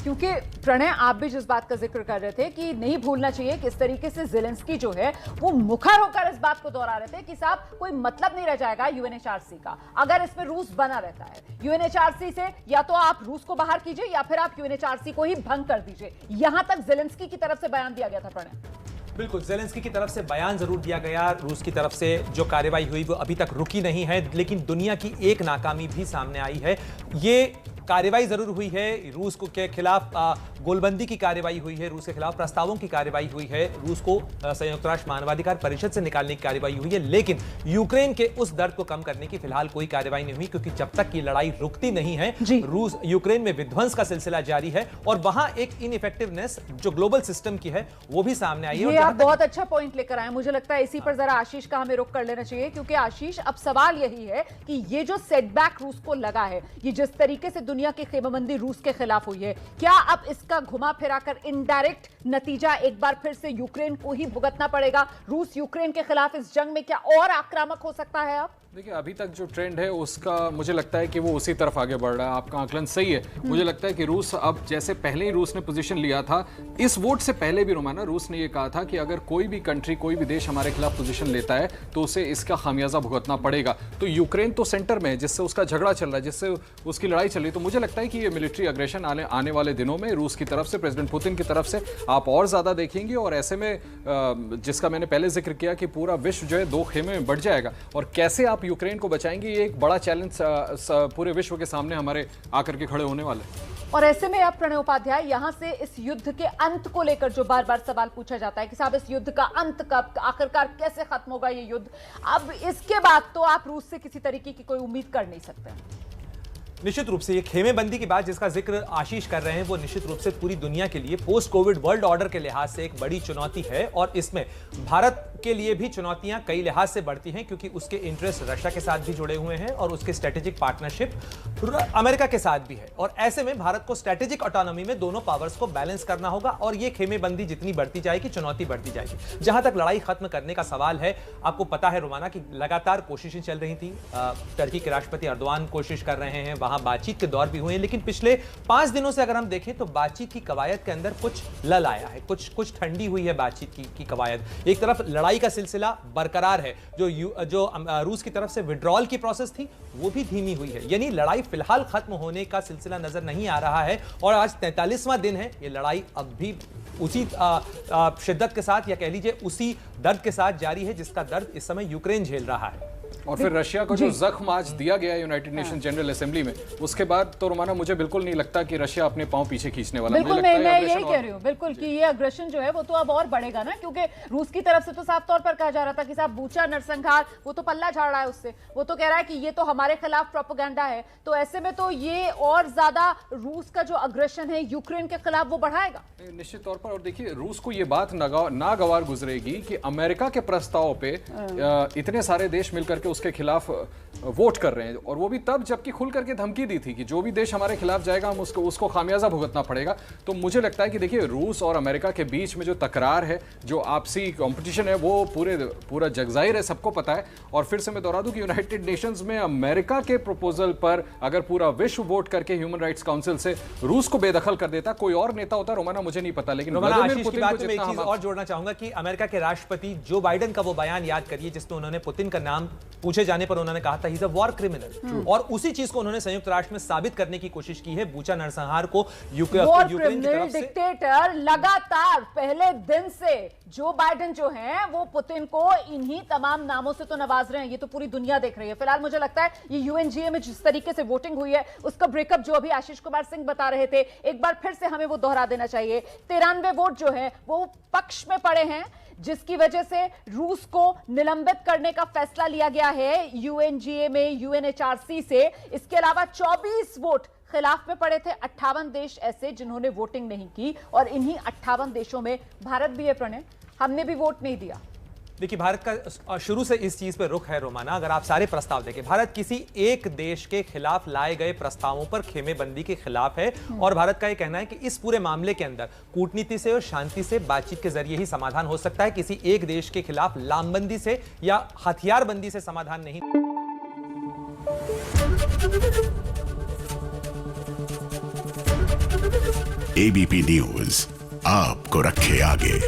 क्योंकि प्रणय, आप भी जिस बात का जिक्र कर रहे थे कि नहीं भूलना चाहिए किस तरीके से ज़ेलेंस्की जो है वो मुखर होकर इस बात को दोहरा रहे थे कि साहब कोई मतलब नहीं रह जाएगा यूएनएचआरसी का अगर इसमें रूस बना रहता है। यूएनएचआरसी से या तो आप रूस को बाहर कीजिए या फिर आप यूएनएचआरसी को ही भंग कर दीजिए। यहां तक ज़ेलेंस्की की तरफ से बयान दिया गया था प्रणय। बिल्कुल, ज़ेलेंस्की की तरफ से बयान जरूर दिया गया। रूस की तरफ से जो कार्रवाई हुई वो अभी तक रुकी नहीं है, लेकिन दुनिया की एक नाकामी भी सामने आई है। ये कार्रवाई जरूर हुई है, रूस को के खिलाफ गोलबंदी की कार्रवाई हुई है, रूस के खिलाफ प्रस्तावों की कार्रवाई हुई है, रूस को संयुक्त राष्ट्र मानवाधिकार परिषद से निकालने की कार्रवाई हुई है, लेकिन यूक्रेन के उस दर्द को कम करने की फिलहाल कोई कार्रवाई नहीं हुई, क्योंकि जब तक की लड़ाई रुकती नहीं है, रूस यूक्रेन में विध्वंस का सिलसिला जारी है और वहां एक इनइफेक्टिवनेस जो ग्लोबल सिस्टम की है वो भी सामने आई है। ये आप बहुत अच्छा पॉइंट लेकर आए। मुझे लगता है इसी पर जरा आशीष का हमें रुख कर लेना चाहिए, क्योंकि आशीष, अब सवाल यही है कि ये जो सेटबैक रूस को लगा है, ये जिस तरीके से दुनिया की खेमेबंदी रूस के खिलाफ हुई है, क्या अब इसका घुमा फिरा कर इनडायरेक्ट नतीजा एक बार फिर से यूक्रेन को ही भुगतना पड़ेगा? रूस यूक्रेन के खिलाफ इस जंग में क्या और आक्रामक हो सकता है? अब देखिए, अभी तक जो ट्रेंड है उसका मुझे लगता है कि वो उसी तरफ आगे बढ़ रहा है। आपका आकलन सही है। मुझे लगता है कि रूस अब, जैसे पहले ही रूस ने पोजीशन लिया था, इस वोट से पहले भी रोमाना, रूस ने ये कहा था कि अगर कोई भी कंट्री, कोई भी देश हमारे खिलाफ पोजीशन लेता है तो उसे इसका खामियाजा भुगतना पड़ेगा। तो यूक्रेन तो सेंटर में है, जिससे उसका झगड़ा चल रहा है, जिससे उसकी लड़ाई चल रही है। तो मुझे लगता है कि ये मिलिट्री अग्रेशन आने वाले दिनों में रूस की तरफ से, प्रेसिडेंट पुतिन की तरफ से आप और ज्यादा देखेंगे। और ऐसे में जिसका मैंने पहले जिक्र किया कि पूरा विश्व जो है दो खेमे में बढ़ जाएगा, और कैसे आप यूक्रेन को बचाएंगे, ये एक बड़ा चैलेंज पूरे विश्व के सामने हमारे आकर के खड़े होने वाले। और ऐसे में अब प्रणय उपाध्याय, यहां से इस युद्ध के अंत को लेकर जो बार बार सवाल पूछा जाता है कि साहब इस युद्ध का अंत कब, आखिरकार कैसे खत्म होगा ये युद्ध, अब इसके बाद तो आप रूस से किसी तरीके की कोई उम्मीद कर नहीं सकते। निश्चित रूप से ये खेमेबंदी की बात जिसका जिक्र आशीष कर रहे हैं वो निश्चित रूप से पूरी दुनिया के लिए पोस्ट कोविड वर्ल्ड ऑर्डर के लिहाज से एक बड़ी चुनौती है, और इसमें भारत के लिए भी चुनौतियां कई लिहाज से बढ़ती हैं, क्योंकि उसके इंटरेस्ट रशिया के साथ भी जुड़े हुए हैं और उसके स्ट्रेटेजिक पार्टनरशिप अमेरिका के साथ भी है। और ऐसे में भारत को स्ट्रेटेजिक ऑटोनॉमी में दोनों पावर्स को बैलेंस करना होगा, और ये खेमेबंदी जितनी बढ़ती जाएगी चुनौती बढ़ती जाएगी। जहां तक लड़ाई खत्म करने का सवाल है, आपको पता है रोमाना कि लगातार कोशिशें चल रही थी। टर्की के राष्ट्रपति अर्दोआन कोशिश कर रहे हैं, वहां बातचीत के दौर भी हुए हैं, लेकिन पिछले 5 दिनों से अगर हम देखें तो बातचीत की कवायद के अंदर कुछ लल आया है, कुछ ठंडी हुई है बातचीत की कवायद। एक तरफ लड़ाई का सिलसिला बरकरार है, जो रूस की तरफ से विड्रॉल की प्रोसेस थी वो भी धीमी हुई है, यानी लड़ाई फिलहाल खत्म होने का सिलसिला नजर नहीं आ रहा है। और आज 43वां दिन है, ये लड़ाई अब भी उसी शिद्दत के साथ, या कह लीजिए उसी दर्द के साथ जारी है जिसका दर्द इस समय यूक्रेन झेल रहा है। और फिर रशिया को जो जख्म आज दिया गया यूनाइटेड नेशन जनरल असेंबली में, उसके बाद तो रोमाना मुझे बिल्कुल नहीं लगता कि रशिया अपने पांव पीछे खींचने वाला। बिल्कुल, मैं यही कह रही हूँ बिल्कुल कि ये अग्रेशन जो है वो तो अब और बढ़ेगा ना, क्योंकि रूस की तरफ से तो साफ तौर पर कहा जा रहा था कि साहब बूचा नरसंहार वो तो पल्ला झाड़ रहा है उससे, वो तो कह रहा है कि ये तो हमारे खिलाफ प्रोपेगेंडा है। तो ऐसे में तो ये और ज्यादा रूस का जो अग्रेशन है यूक्रेन के खिलाफ वो बढ़ाएगा निश्चित तौर पर। और देखिए, रूस को ये बात नागवार गुजरेगी कि अमेरिका के प्रस्ताव पे इतने सारे देश मिलकर के उसके खिलाफ वोट कर रहे हैं, और वो भी तब जबकि खुल करके धमकी दी थी कि जो भी देश हमारे खिलाफ जाएगा हम उसको खामियाजा भुगतना पड़ेगा। तो मुझे लगता है कि देखिए, रूस और अमेरिका के बीच में जो तकरार है, जो आपसी कंपटीशन है, वो पूरा जगजाहिर है, सबको पता है। और फिर से मैं दोहरा दूं कि यूनाइटेड नेशंस में अमेरिका के प्रपोजल पर अगर पूरा विश्व वोट करके ह्यूमन राइट्स काउंसिल से रूस को बेदखल कर देता, कोई और नेता होता रोमाना मुझे नहीं पता, लेकिन आशीष की बात में एक चीज और जोड़ना चाहूंगा कि अमेरिका के राष्ट्रपति जो बाइडेन का वो बयान याद करिए जिसमें उन्होंने पुतिन का नाम पूछे जाने पर उन्होंने कहा था he is a war criminal, और उसी चीज को उन्होंने संयुक्त राष्ट्र में साबित करने की कोशिश की है। बूचा नरसंहार को यूक्रेन की तरफ से डिक्टेटर लगातार पहले दिन से जो बाइडेन जो हैं वो पुतिन को इन्हीं तमाम नामों से तो नवाज रहे हैं, ये तो पूरी दुनिया देख रही है। फिलहाल मुझे लगता है ये यूएनजीए में जिस तरीके से वोटिंग हुई है उसका ब्रेकअप जो अभी आशीष कुमार सिंह बता रहे थे, एक बार फिर से हमें वो दोहरा देना चाहिए। 93 वोट जो है वो पक्ष में पड़े हैं, जिसकी वजह से रूस को निलंबित करने का फैसला लिया गया है यूएनजीए में यूएनएचआरसी से। इसके अलावा 24 वोट खिलाफ में पड़े थे। 58 देश ऐसे जिन्होंने वोटिंग नहीं की, और इन्हीं 58 देशों में भारत भी है प्रणय, हमने भी वोट नहीं दिया। देखिए, भारत का शुरू से इस चीज पर रुख है रोमाना। अगर आप सारे प्रस्ताव देखें, भारत किसी एक देश के खिलाफ लाए गए प्रस्तावों पर खेमेबंदी के खिलाफ है, और भारत का यह कहना है कि इस पूरे मामले के अंदर कूटनीति से और शांति से बातचीत के जरिए ही समाधान हो सकता है, किसी एक देश के खिलाफ लामबंदी से या हथियारबंदी से समाधान नहीं। एबीपी न्यूज आपको रखे आगे।